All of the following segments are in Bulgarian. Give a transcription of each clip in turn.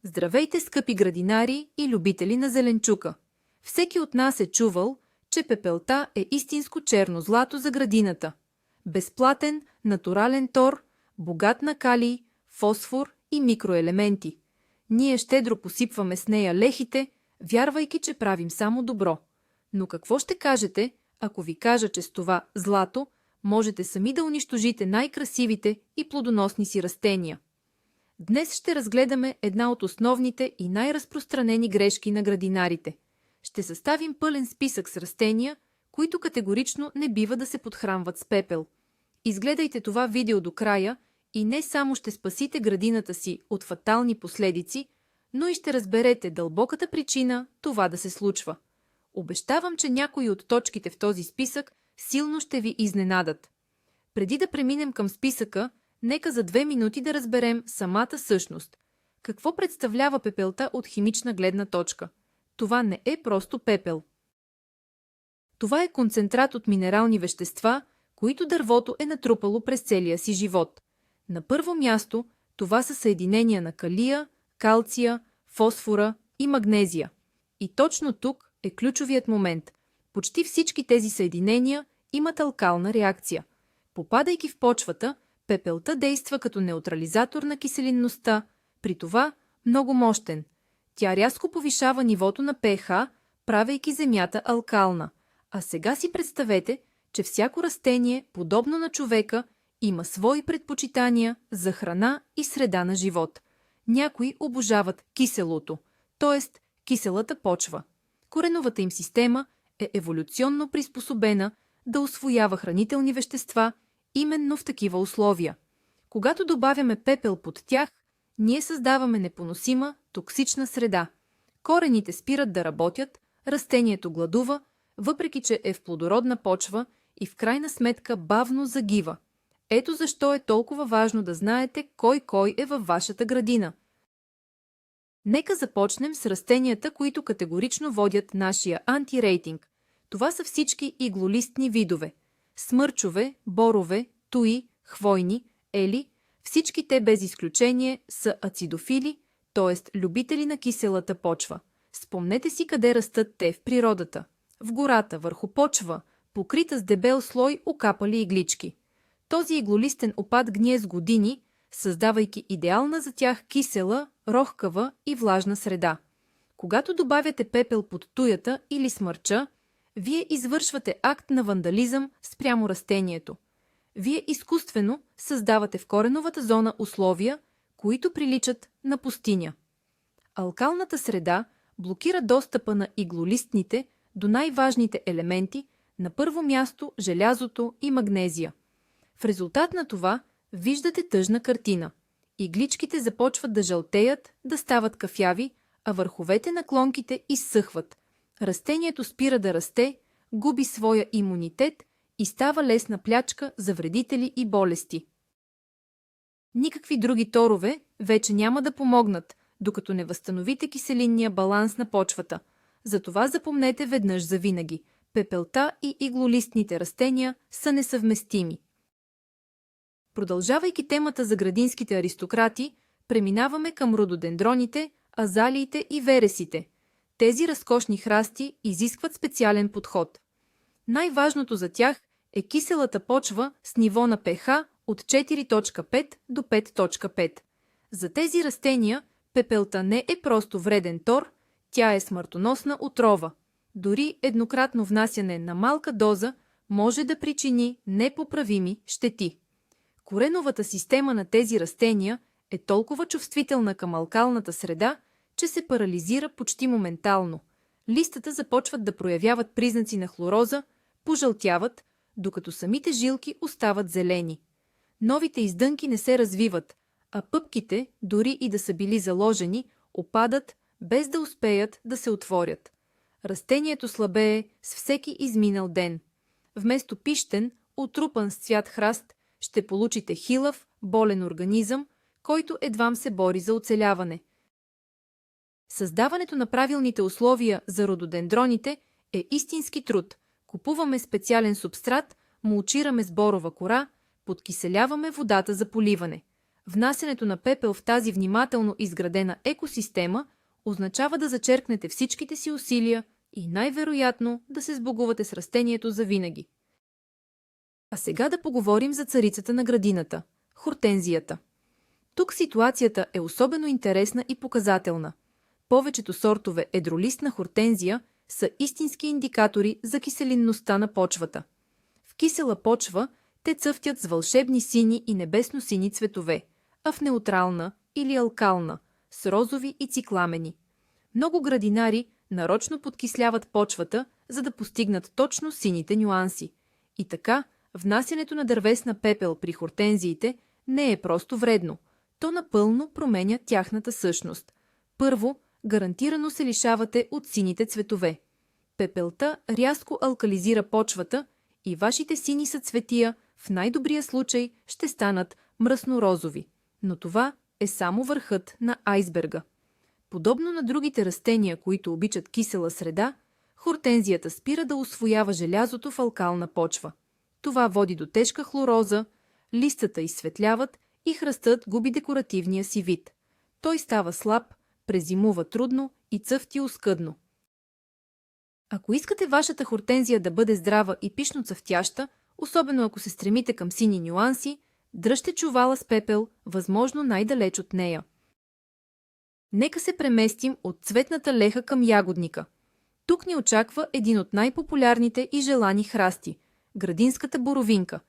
Здравейте, скъпи градинари и любители на зеленчука! Всеки от нас е чувал, че пепелта е истинско черно злато за градината. Безплатен, натурален тор, богат на калий, фосфор и микроелементи. Ние щедро посипваме с нея лехите, вярвайки, че правим само добро. Но какво ще кажете, ако ви кажа, че с това злато можете сами да унищожите най-красивите и плодоносни си растения? Днес ще разгледаме една от основните и най-разпространени грешки на градинарите. Ще съставим пълен списък с растения, които категорично не бива да се подхранват с пепел. Изгледайте това видео до края и не само ще спасите градината си от фатални последици, но и ще разберете дълбоката причина това да се случва. Обещавам, че някои от точките в този списък силно ще ви изненадат. Преди да преминем към списъка, нека за 2 минути да разберем самата същност. Какво представлява пепелта от химична гледна точка? Това не е просто пепел. Това е концентрат от минерални вещества, които дървото е натрупало през целия си живот. На първо място, това са съединения на калия, калция, фосфора и магнезия. И точно тук е ключовият момент. Почти всички тези съединения имат алкална реакция. Попадайки в почвата, пепелта действа като неутрализатор на киселинността, при това много мощен. Тя рязко повишава нивото на pH, правейки земята алкална. А сега си представете, че всяко растение, подобно на човека, има свои предпочитания за храна и среда на живот. Някои обожават киселото, т.е. киселата почва. Кореновата им система е еволюционно приспособена да усвоява хранителни вещества именно в такива условия. Когато добавяме пепел под тях, ние създаваме непоносима, токсична среда. Корените спират да работят, растението гладува, въпреки че е в плодородна почва и в крайна сметка бавно загива. Ето защо е толкова важно да знаете кой е във вашата градина. Нека започнем с растенията, които категорично водят нашия антирейтинг. Това са всички иглолистни видове. Смърчове, борове, туи, хвойни, ели, всички те без изключение са ацидофили, т.е. любители на киселата почва. Спомнете си къде растат те в природата. В гората, върху почва, покрита с дебел слой окапали иглички. Този иглолистен опад гние с години, създавайки идеална за тях кисела, рохкава и влажна среда. Когато добавяте пепел под туята или смърча, вие извършвате акт на вандализъм спрямо растението. Вие изкуствено създавате в кореновата зона условия, които приличат на пустиня. Алкалната среда блокира достъпа на иглолистните до най-важните елементи, на първо място желязото и магнезия. В резултат на това виждате тъжна картина. Игличките започват да жълтеят, да стават кафяви, а върховете на клонките изсъхват. Растението спира да расте, губи своя имунитет и става лесна плячка за вредители и болести. Никакви други торове вече няма да помогнат, докато не възстановите киселинния баланс на почвата. Затова запомнете веднъж завинаги – пепелта и иглолистните растения са несъвместими. Продължавайки темата за градинските аристократи, преминаваме към рододендроните, азалиите и вересите. Тези разкошни храсти изискват специален подход. Най-важното за тях е киселата почва с ниво на pH от 4.5 до 5.5. За тези растения пепелта не е просто вреден тор, тя е смъртоносна отрова. Дори еднократно внасяне на малка доза може да причини непоправими щети. Кореновата система на тези растения е толкова чувствителна към алкалната среда, че се парализира почти моментално. Листата започват да проявяват признаци на хлороза, пожълтяват, докато самите жилки остават зелени. Новите издънки не се развиват, а пъпките, дори и да са били заложени, опадат, без да успеят да се отворят. Растението слабее с всеки изминал ден. Вместо пищен, отрупан с цвят храст, ще получите хилав, болен организъм, който едвам се бори за оцеляване. Създаването на правилните условия за рододендроните е истински труд. Купуваме специален субстрат, мулчираме с борова кора, подкиселяваме водата за поливане. Внасянето на пепел в тази внимателно изградена екосистема означава да зачеркнете всичките си усилия и най-вероятно да се сбогувате с растението завинаги. А сега да поговорим за царицата на градината – хортензията. Тук ситуацията е особено интересна и показателна. Повечето сортове едролистна хортензия са истински индикатори за киселинността на почвата. В кисела почва те цъфтят с вълшебни сини и небесно-сини цветове, а в неутрална или алкална – с розови и цикламени. Много градинари нарочно подкисляват почвата, за да постигнат точно сините нюанси. И така, внасянето на дървесна пепел при хортензиите не е просто вредно. То напълно променя тяхната същност. Първо, гарантирано се лишавате от сините цветове. Пепелта рязко алкализира почвата и вашите сини съцветия в най-добрия случай ще станат мръсно-розови. Но това е само върхът на айсберга. Подобно на другите растения, които обичат кисела среда, хортензията спира да усвоява желязото в алкална почва. Това води до тежка хлороза, листата изсветляват и храстът губи декоративния си вид. Той става слаб, презимува трудно и цъфти оскъдно. Ако искате вашата хортензия да бъде здрава и пишно цъфтяща, особено ако се стремите към сини нюанси, дръжте чувала с пепел, възможно най-далеч от нея. Нека се преместим от цветната леха към ягодника. Тук ни очаква един от най-популярните и желани храсти – градинската боровинка,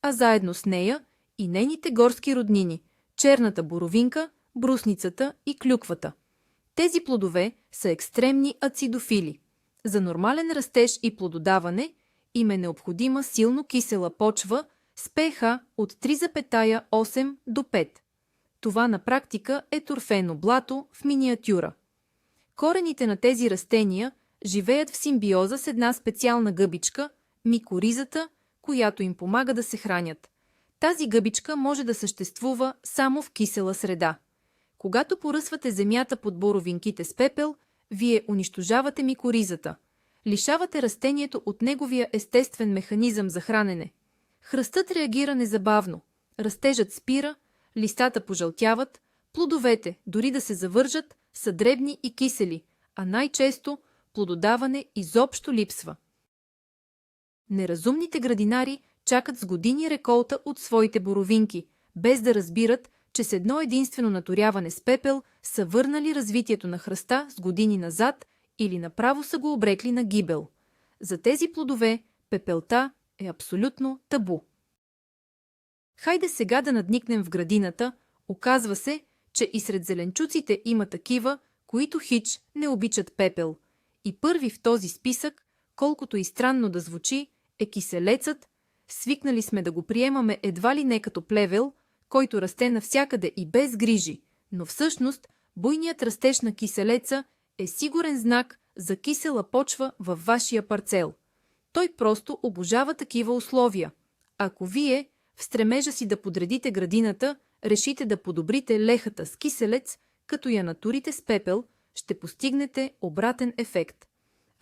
а заедно с нея и нейните горски роднини – черната боровинка, брусницата и клюквата. Тези плодове са екстремни ацидофили. За нормален растеж и плододаване им е необходима силно кисела почва с pH от 3,8 до 5. Това на практика е торфено блато в миниатюра. Корените на тези растения живеят в симбиоза с една специална гъбичка – микоризата, която им помага да се хранят. Тази гъбичка може да съществува само в кисела среда. Когато поръсвате земята под боровинките с пепел, вие унищожавате микоризата. Лишавате растението от неговия естествен механизъм за хранене. Хръстът реагира незабавно. Растежът спира, листата пожълтяват, плодовете, дори да се завържат, са дребни и кисели, а най-често плододаване изобщо липсва. Неразумните градинари чакат с години реколта от своите боровинки, без да разбират, че с едно единствено наторяване с пепел са върнали развитието на хръста с години назад или направо са го обрекли на гибел. За тези плодове пепелта е абсолютно табу. Хайде сега да надникнем в градината. Оказва се, че и сред зеленчуците има такива, които хич не обичат пепел. И първи в този списък, колкото и странно да звучи, е киселецът. Свикнали сме да го приемаме едва ли не като плевел, който расте навсякъде и без грижи, но всъщност буйният растеж на киселеца е сигурен знак за кисела почва във вашия парцел. Той просто обожава такива условия. Ако вие, в стремежа си да подредите градината, решите да подобрите лехата с киселец, като я натурите с пепел, ще постигнете обратен ефект.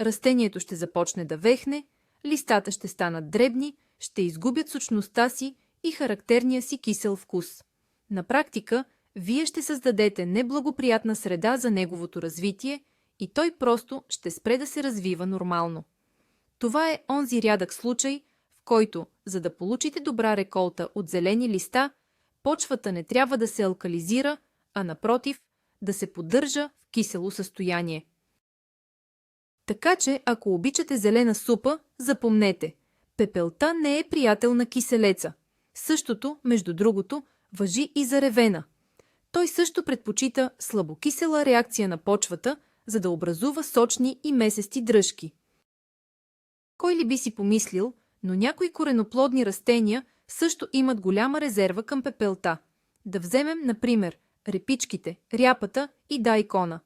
Растението ще започне да вехне, листата ще станат дребни, ще изгубят сочността си и характерния си кисел вкус. На практика, вие ще създадете неблагоприятна среда за неговото развитие и той просто ще спре да се развива нормално. Това е онзи рядък случай, в който, за да получите добра реколта от зелени листа, почвата не трябва да се алкализира, а напротив, да се поддържа в кисело състояние. Така че, ако обичате зелена супа, запомнете, пепелта не е приятел на киселеца. Същото, между другото, важи и за ревена. Той също предпочита слабокисела реакция на почвата, за да образува сочни и месести дръжки. Кой ли би си помислил, но някои кореноплодни растения също имат голяма резерва към пепелта. Да вземем, например, репичките, ряпата и дайкона.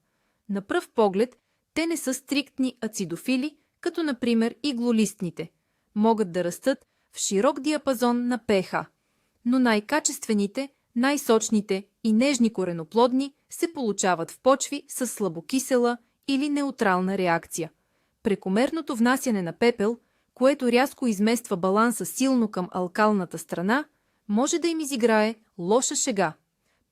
На пръв поглед, те не са стриктни ацидофили, като например иглолистните. Могат да растат в широк диапазон на pH. Но най-качествените, най-сочните и нежни кореноплодни се получават в почви с слабокисела или неутрална реакция. Прекомерното внасяне на пепел, което рязко измества баланса силно към алкалната страна, може да им изиграе лоша шега.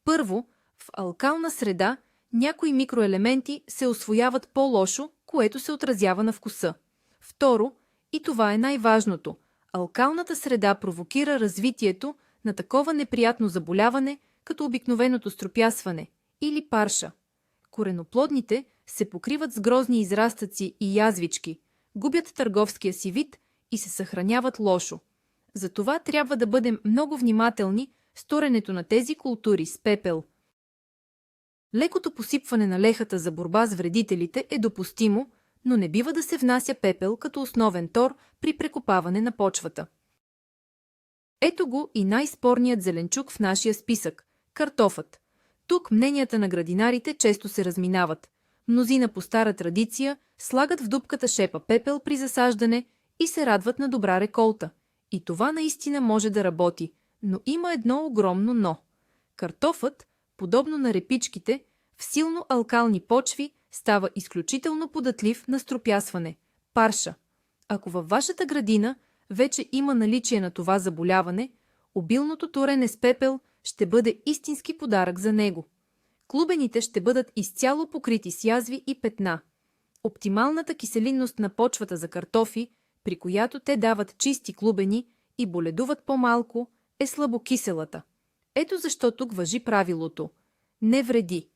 Първо, в алкална среда някои микроелементи се усвояват по-лошо, което се отразява на вкуса. Второ, и това е най-важното, алкалната среда провокира развитието на такова неприятно заболяване, като обикновеното стропясване или парша. Кореноплодните се покриват с грозни израстъци и язвички, губят търговския си вид и се съхраняват лошо. Затова трябва да бъдем много внимателни с торенето на тези култури с пепел. Лекото посипване на лехата за борба с вредителите е допустимо, но не бива да се внася пепел като основен тор при прекопаване на почвата. Ето го и най-спорният зеленчук в нашия списък – картофът. Тук мненията на градинарите често се разминават. Мнозина по стара традиция слагат в дупката шепа пепел при засаждане и се радват на добра реколта. И това наистина може да работи, но има едно огромно но. Картофът, подобно на репичките, в силно алкални почви става изключително податлив на стропясване – парша. Ако във вашата градина вече има наличие на това заболяване, обилното торене с пепел ще бъде истински подарък за него. Клубените ще бъдат изцяло покрити с язви и петна. Оптималната киселинност на почвата за картофи, при която те дават чисти клубени и боледуват по-малко, е слабокиселата. Ето защо тук важи правилото – не вреди.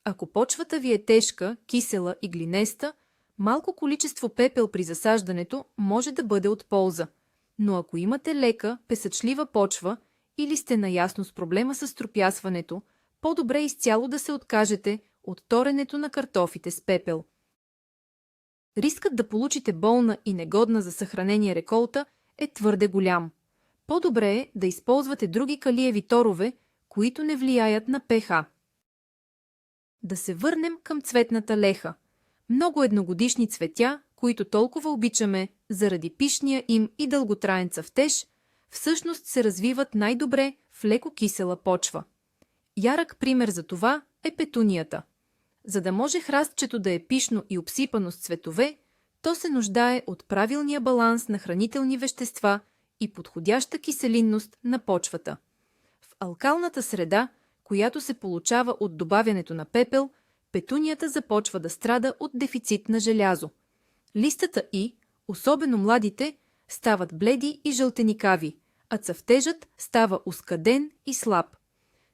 Ако почвата ви е тежка, кисела и глинеста, малко количество пепел при засаждането може да бъде от полза. Но ако имате лека, песъчлива почва или сте наясно с проблема с стропясването, по-добре изцяло да се откажете от торенето на картофите с пепел. Рискът да получите болна и негодна за съхранение реколта е твърде голям. По-добре е да използвате други калиеви торове, които не влияят на pH. Да се върнем към цветната леха. Много едногодишни цветя, които толкова обичаме заради пишния им и дълготраен цъфтеж, всъщност се развиват най-добре в леко кисела почва. Ярък пример за това е петунията. За да може храстчето да е пишно и обсипано с цветове, то се нуждае от правилния баланс на хранителни вещества и подходяща киселинност на почвата. В алкалната среда, която се получава от добавянето на пепел, петунията започва да страда от дефицит на желязо. Листата й, особено младите, стават бледи и жълтеникави, а цъфтежът става ускъден и слаб.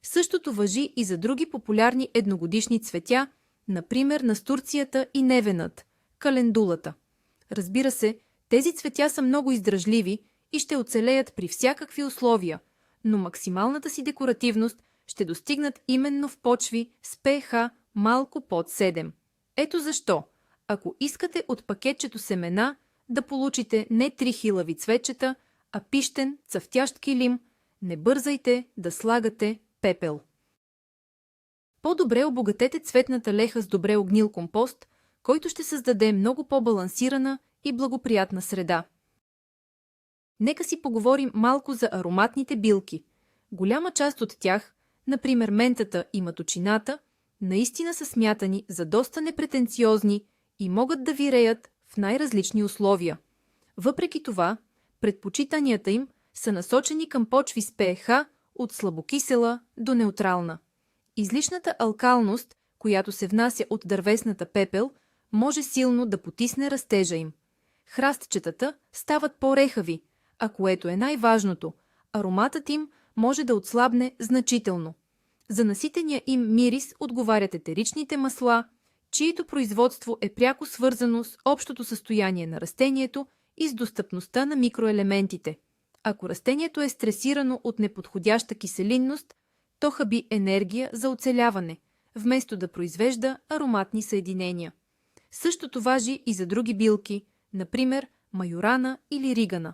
Същото важи и за други популярни едногодишни цветя, например настурцията и невенът, календулата. Разбира се, тези цветя са много издръжливи и ще оцелеят при всякакви условия, но максималната си декоративност ще достигнат именно в почви с pH малко под 7. Ето защо, ако искате от пакетчето семена да получите не 3 хилави цветчета, а пищен, цъфтящ килим, не бързайте да слагате пепел. По-добре обогатете цветната леха с добре огнил компост, който ще създаде много по-балансирана и благоприятна среда. Нека си поговорим малко за ароматните билки. Голяма част от тях, например ментата и маточината, наистина са смятани за доста непретенциозни и могат да виреят в най-различни условия. Въпреки това, предпочитанията им са насочени към почви с pH от слабокисела до неутрална. Излишната алкалност, която се внася от дървесната пепел, може силно да потисне растежа им. Храстчетата стават по-рехави, а което е най-важното, ароматът им може да отслабне значително. За наситения им мирис отговарят етеричните масла, чието производство е пряко свързано с общото състояние на растението и с достъпността на микроелементите. Ако растението е стресирано от неподходяща киселинност, то хаби енергия за оцеляване, вместо да произвежда ароматни съединения. Същото важи и за други билки, например майорана или ригана.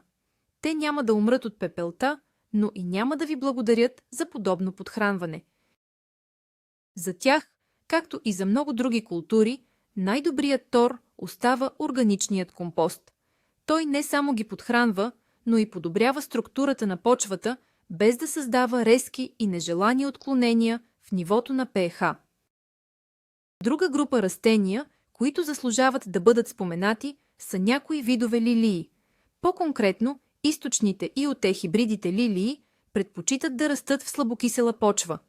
Те няма да умрат от пепелта, но и няма да ви благодарят за подобно подхранване. За тях, както и за много други култури, най-добрият тор остава органичният компост. Той не само ги подхранва, но и подобрява структурата на почвата, без да създава резки и нежелани отклонения в нивото на pH. Друга група растения, които заслужават да бъдат споменати, са някои видове лилии. По-конкретно, източните и от хибридите лилии предпочитат да растат в слабокисела почва.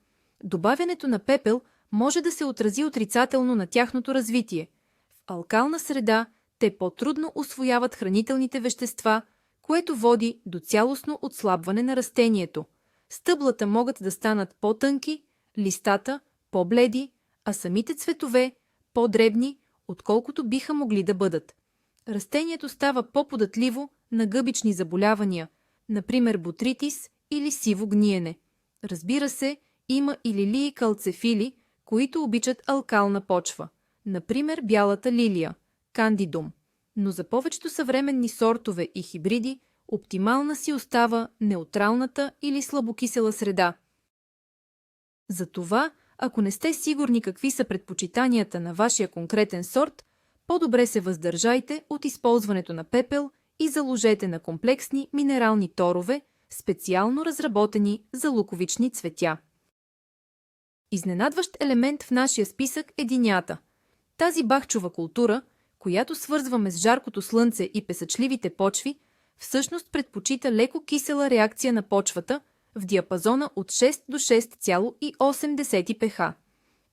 Добавянето на пепел може да се отрази отрицателно на тяхното развитие. В алкална среда те по-трудно усвояват хранителните вещества, което води до цялостно отслабване на растението. Стъблата могат да станат по-тънки, листата по-бледи, а самите цветове по-дребни, отколкото биха могли да бъдат. Растението става по-податливо на гъбични заболявания, например ботритис или сиво гниене. Разбира се, има и лилии калцефили, които обичат алкална почва, например бялата лилия – кандидум. Но за повечето съвременни сортове и хибриди оптимална си остава неутралната или слабокисела среда. Затова, ако не сте сигурни какви са предпочитанията на вашия конкретен сорт, по-добре се въздържайте от използването на пепел и заложете на комплексни минерални торове, специално разработени за луковични цветя. Изненадващ елемент в нашия списък е динята. Тази бахчова култура, която свързваме с жаркото слънце и песъчливите почви, всъщност предпочита леко кисела реакция на почвата в диапазона от 6 до 6,8 pH.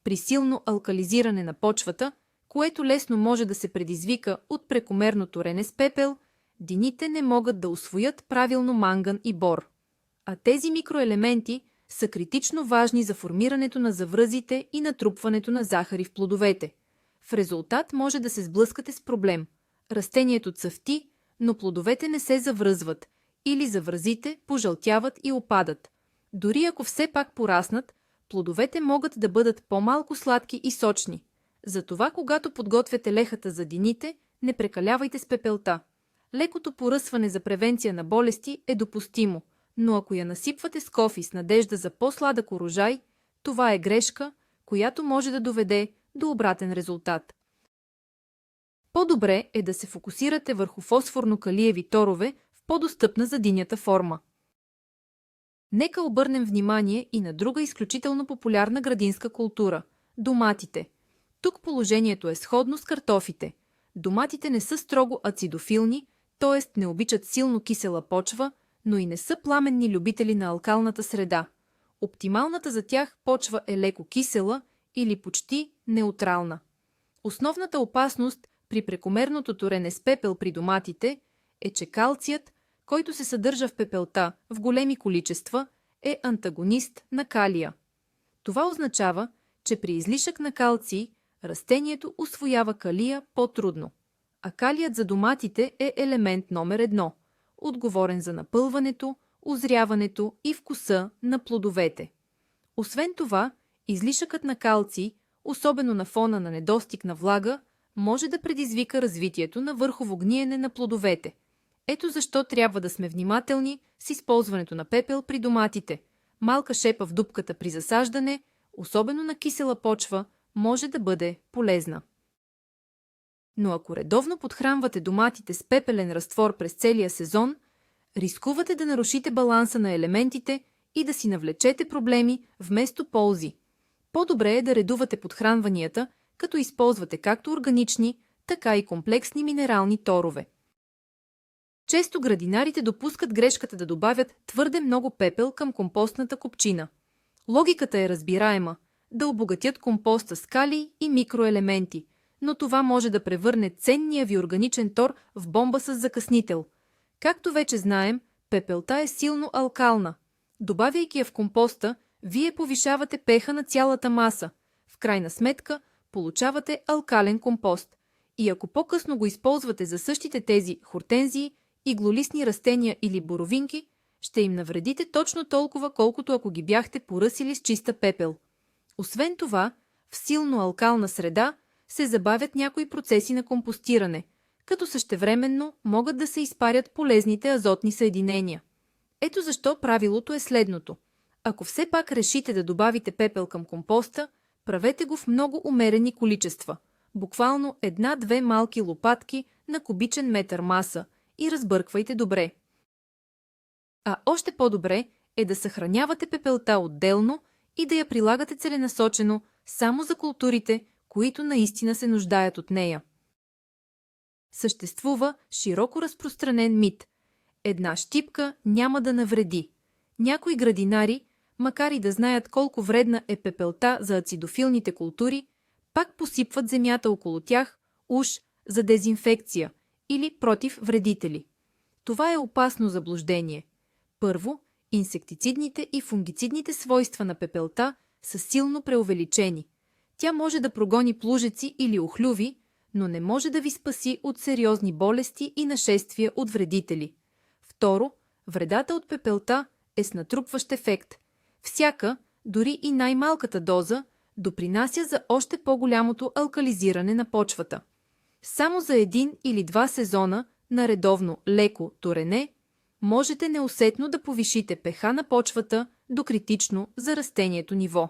При силно алкализиране на почвата, което лесно може да се предизвика от прекомерно торене с пепел, дините не могат да усвоят правилно манган и бор. А тези микроелементи са критично важни за формирането на завръзите и натрупването на захари в плодовете. В резултат може да се сблъскате с проблем. Растението цъфти, но плодовете не се завръзват или завръзите пожълтяват и опадат. Дори ако все пак пораснат, плодовете могат да бъдат по-малко сладки и сочни. Затова, когато подготвяте лехата за дините, не прекалявайте с пепелта. Лекото поръсване за превенция на болести е допустимо, но ако я насипвате с кофи с надежда за по-сладък урожай, това е грешка, която може да доведе до обратен резултат. По-добре е да се фокусирате върху фосфорно-калиеви торове в по-достъпна за динята форма. Нека обърнем внимание и на друга изключително популярна градинска култура – доматите. Тук положението е сходно с картофите. Доматите не са строго ацидофилни, т.е. не обичат силно кисела почва, но и не са пламенни любители на алкалната среда. Оптималната за тях почва е леко кисела или почти неутрална. Основната опасност при прекомерното торене с пепел при доматите е, че калцият, който се съдържа в пепелта в големи количества, е антагонист на калия. Това означава, че при излишък на калций растението усвоява калия по-трудно, а калият за доматите е елемент номер 1, отговорен за напълването, озряването и вкуса на плодовете. Освен това, излишъкът на калций, особено на фона на недостиг на влага, може да предизвика развитието на върхово гниене на плодовете. Ето защо трябва да сме внимателни с използването на пепел при доматите. Малка шепа в дупката при засаждане, особено на кисела почва, може да бъде полезна. Но ако редовно подхранвате доматите с пепелен разтвор през целия сезон, рискувате да нарушите баланса на елементите и да си навлечете проблеми вместо ползи. По-добре е да редувате подхранванията, като използвате както органични, така и комплексни минерални торове. Често градинарите допускат грешката да добавят твърде много пепел към компостната купчина. Логиката е разбираема – да обогатят компоста с калий и микроелементи, но това може да превърне ценния ви органичен тор в бомба с закъснител. Както вече знаем, пепелта е силно алкална. Добавяйки я в компоста, вие повишавате pH на цялата маса. В крайна сметка, получавате алкален компост. И ако по-късно го използвате за същите тези хортензии, иглолистни растения или боровинки, ще им навредите точно толкова, колкото ако ги бяхте поръсили с чиста пепел. Освен това, в силно алкална среда се забавят някои процеси на компостиране, като същевременно могат да се изпарят полезните азотни съединения. Ето защо правилото е следното. Ако все пак решите да добавите пепел към компоста, правете го в много умерени количества, буквално 1-2 малки лопатки на кубичен метър маса, и разбърквайте добре. А още по-добре е да съхранявате пепелта отделно и да я прилагате целенасочено само за културите, които наистина се нуждаят от нея. Съществува широко разпространен мит. Една щипка няма да навреди. Някои градинари макар и да знаят колко вредна е пепелта за ацидофилните култури, пак посипват земята около тях, уж за дезинфекция или против вредители. Това е опасно заблуждение. Първо, инсектицидните и фунгицидните свойства на пепелта са силно преувеличени. Тя може да прогони плужеци или охлюви, но не може да ви спаси от сериозни болести и нашествия от вредители. Второ, вредата от пепелта е с натрупващ ефект. Всяка, дори и най-малката доза, допринася за още по-голямото алкализиране на почвата. Само за 1 или 2 сезона на редовно леко торене можете неусетно да повишите pH на почвата до критично за растението ниво.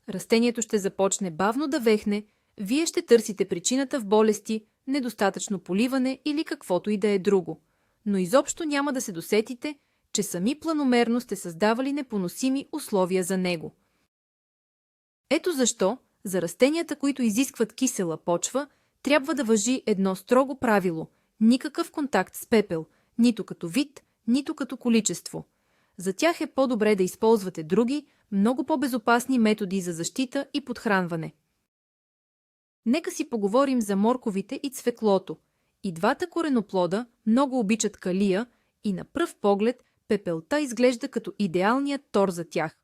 Растението ще започне бавно да вехне, вие ще търсите причината в болести, недостатъчно поливане или каквото и да е друго, но изобщо няма да се досетите, че сами планомерно сте създавали непоносими условия за него. Ето защо за растенията, които изискват кисела почва, трябва да важи едно строго правило – никакъв контакт с пепел, нито като вид, нито като количество. За тях е по-добре да използвате други, много по-безопасни методи за защита и подхранване. Нека си поговорим за морковите и цвеклото. И двата кореноплода много обичат калия и на пръв поглед пепелта изглежда като идеалният тор за тях.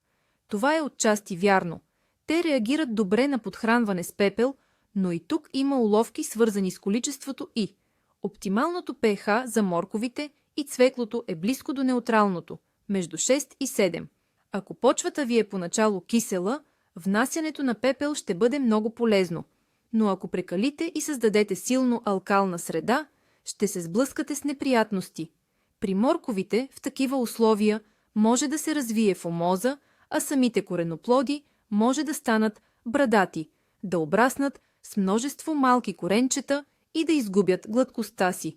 Това е отчасти вярно. Те реагират добре на подхранване с пепел, но и тук има уловки, свързани с количеството и оптималното pH за морковите и цвеклото е близко до неутралното, между 6 и 7. Ако почвата ви е поначало кисела, внасянето на пепел ще бъде много полезно, но ако прекалите и създадете силно алкална среда, ще се сблъскате с неприятности. При морковите в такива условия може да се развие фомоза, а самите кореноплоди може да станат брадати, да обраснат с множество малки коренчета и да изгубят гладкостта си.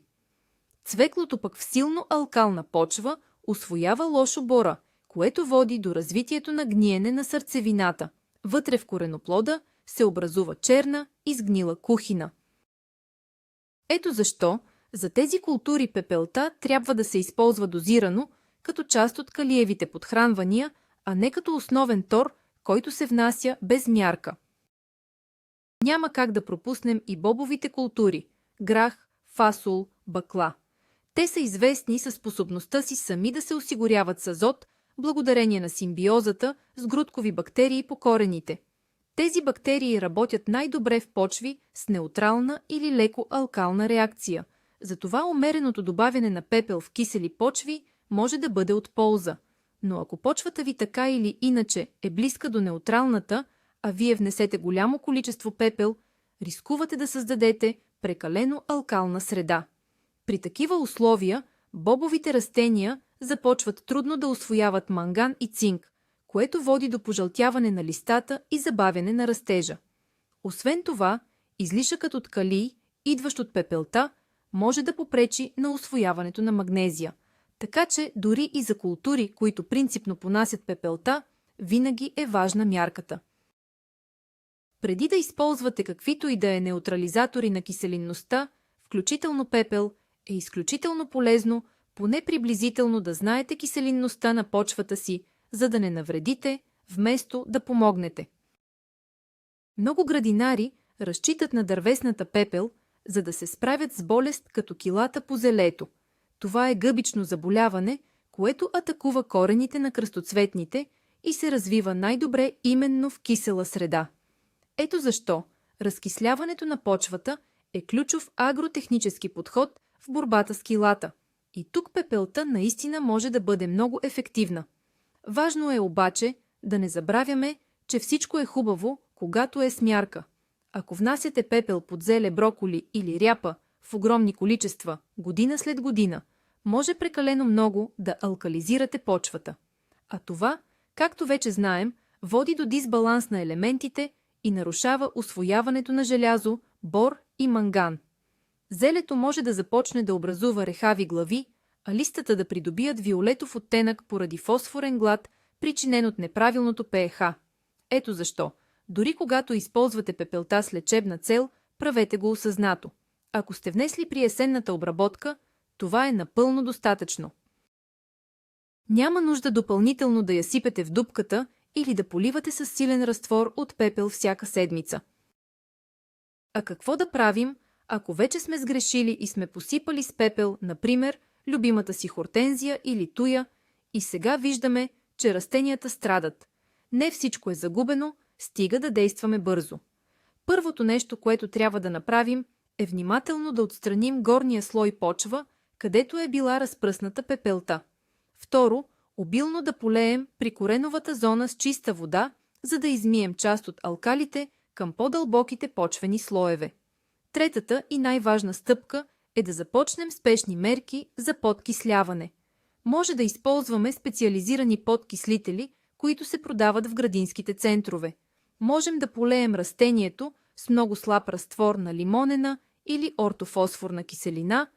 Цвеклото пък в силно алкална почва усвоява лошо бора, което води до развитието на гниене на сърцевината. Вътре в кореноплода се образува черна, изгнила кухина. Ето защо за тези култури пепелта трябва да се използва дозирано, като част от калиевите подхранвания, а не като основен тор, който се внася без мярка. Няма как да пропуснем и бобовите култури – грах, фасол, бакла. Те са известни със способността си сами да се осигуряват с азот, благодарение на симбиозата с грудкови бактерии по корените. Тези бактерии работят най-добре в почви с неутрална или леко алкална реакция. Затова умереното добавяне на пепел в кисели почви може да бъде от полза. Но ако почвата ви така или иначе е близка до неутралната, а вие внесете голямо количество пепел, рискувате да създадете прекалено алкална среда. При такива условия бобовите растения започват трудно да усвояват манган и цинк, което води до пожълтяване на листата и забавяне на растежа. Освен това, излишъкът от калий, идващ от пепелта, може да попречи на усвояването на магнезия. Така че дори и за култури, които принципно понасят пепелта, винаги е важна мярката. Преди да използвате каквито и да е неутрализатори на киселинността, включително пепел, е изключително полезно поне приблизително да знаете киселинността на почвата си, за да не навредите, вместо да помогнете. Много градинари разчитат на дървесната пепел, за да се справят с болест като килата по зелето. Това е гъбично заболяване, което атакува корените на кръстоцветните и се развива най-добре именно в кисела среда. Ето защо разкисляването на почвата е ключов агротехнически подход в борбата с килата. И тук пепелта наистина може да бъде много ефективна. Важно е обаче да не забравяме, че всичко е хубаво, когато е с мярка. Ако внасяте пепел под зеле, броколи или ряпа в огромни количества, година след година, може прекалено много да алкализирате почвата. А това, както вече знаем, води до дисбаланс на елементите и нарушава усвояването на желязо, бор и манган. Зелето може да започне да образува рехави глави, а листата да придобият виолетов оттенък поради фосфорен глад, причинен от неправилното pH. Ето защо, дори когато използвате пепелта с лечебна цел, правете го осъзнато. Ако сте внесли при есенната обработка, това е напълно достатъчно. Няма нужда допълнително да я сипете в дупката или да поливате с силен разтвор от пепел всяка седмица. А какво да правим, ако вече сме сгрешили и сме посипали с пепел, например, любимата си хортензия или туя, и сега виждаме, че растенията страдат? Не всичко е загубено, стига да действаме бързо. Първото нещо, което трябва да направим, е внимателно да отстраним горния слой почва, където е била разпръсната пепелта. Второ, обилно да полеем при кореновата зона с чиста вода, за да измием част от алкалите към по-дълбоките почвени слоеве. Третата и най-важна стъпка е да започнем спешни мерки за подкисляване. Може да използваме специализирани подкислители, които се продават в градинските центрове. Можем да полеем растението с много слаб разтвор на лимонена или ортофосфорна киселина,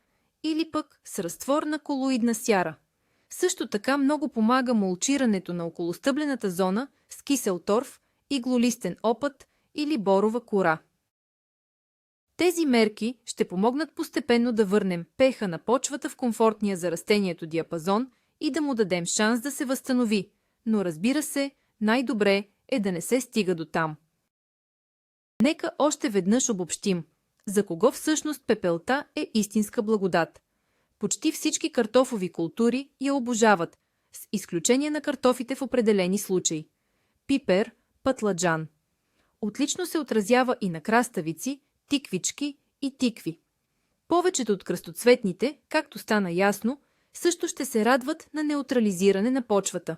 или пък с разтвор на колоидна сяра. Също така много помага мулчирането на околостъблената зона с кисел торф, иглолистен опът или борова кора. Тези мерки ще помогнат постепенно да върнем пеха на почвата в комфортния за растението диапазон и да му дадем шанс да се възстанови, но разбира се, най-добре е да не се стига до там. Нека още веднъж обобщим, за кого всъщност пепелта е истинска благодат. Почти всички картофови култури я обожават, с изключение на картофите в определени случаи. Пипер, пътладжан. Отлично се отразява и на краставици, тиквички и тикви. Повечето от кръстоцветните, както стана ясно, също ще се радват на неутрализиране на почвата.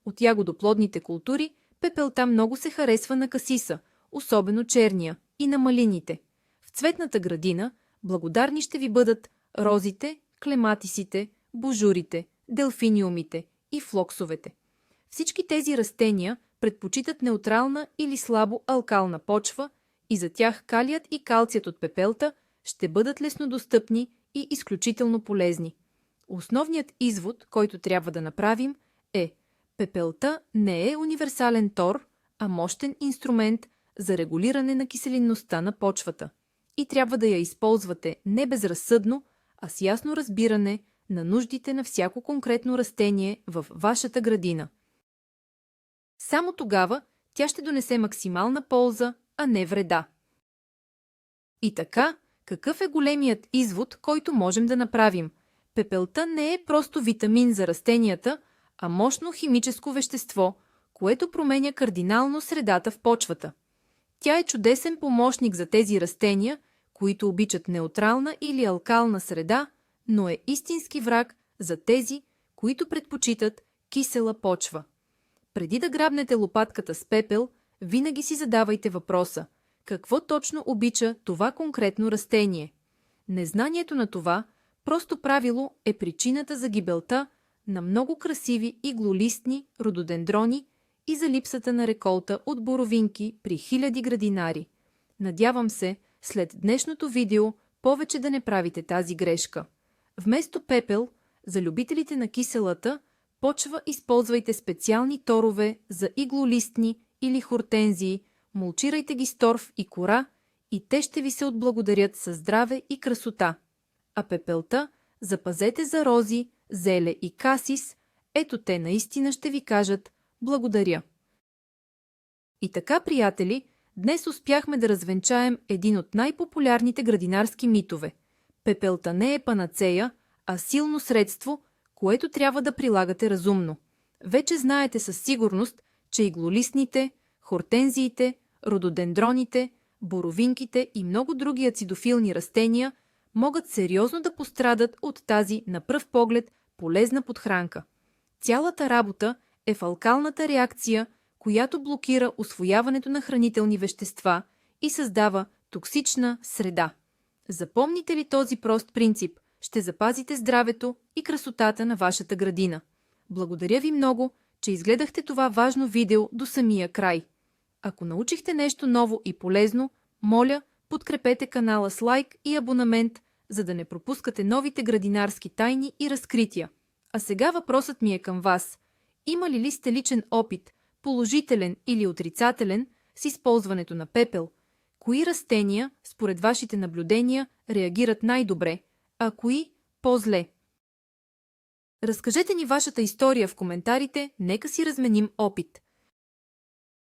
От ягодоплодните култури пепелта много се харесва на касиса, особено черния, и на малините. В цветната градина благодарни ще ви бъдат розите, клематисите, божурите, делфиниумите и флоксовете. Всички тези растения предпочитат неутрална или слабо алкална почва и за тях калият и калцият от пепелта ще бъдат леснодостъпни и изключително полезни. Основният извод, който трябва да направим е: пепелта не е универсален тор, а мощен инструмент за регулиране на киселинността на почвата. И трябва да я използвате не безразсъдно, а с ясно разбиране на нуждите на всяко конкретно растение в вашата градина. Само тогава тя ще донесе максимална полза, а не вреда. И така, какъв е големият извод, който можем да направим? Пепелта не е просто витамин за растенията, а мощно химическо вещество, което променя кардинално средата в почвата. Тя е чудесен помощник за тези растения, които обичат неутрална или алкална среда, но е истински враг за тези, които предпочитат кисела почва. Преди да грабнете лопатката с пепел, винаги си задавайте въпроса: какво точно обича това конкретно растение? Незнанието на това просто правило е причината за гибелта на много красиви иглолистни рододендрони и за липсата на реколта от боровинки при хиляди градинари. Надявам се, след днешното видео повече да не правите тази грешка. Вместо пепел, за любителите на киселата почва използвайте специални торове за иглолистни или хортензии, мулчирайте ги с торф и кора и те ще ви се отблагодарят със здраве и красота. А пепелта запазете за рози, зеле и касис, ето те наистина ще ви кажат благодаря. И така, приятели, днес успяхме да развенчаем един от най-популярните градинарски митове. Пепелта не е панацея, а силно средство, което трябва да прилагате разумно. Вече знаете със сигурност, че иглолистните, хортензиите, рододендроните, боровинките и много други ацидофилни растения могат сериозно да пострадат от тази, на пръв поглед, полезна подхранка. Цялата работа е в алкалната реакция, която блокира усвояването на хранителни вещества и създава токсична среда. Запомните ли този прост принцип, ще запазите здравето и красотата на вашата градина. Благодаря ви много, че изгледахте това важно видео до самия край. Ако научихте нещо ново и полезно, моля, подкрепете канала с лайк и абонамент, за да не пропускате новите градинарски тайни и разкрития. А сега въпросът ми е към вас. Имали ли сте личен опит, положителен или отрицателен, с използването на пепел? Кои растения, според вашите наблюдения, реагират най-добре, а кои по-зле? Разкажете ни вашата история в коментарите, нека си разменим опит.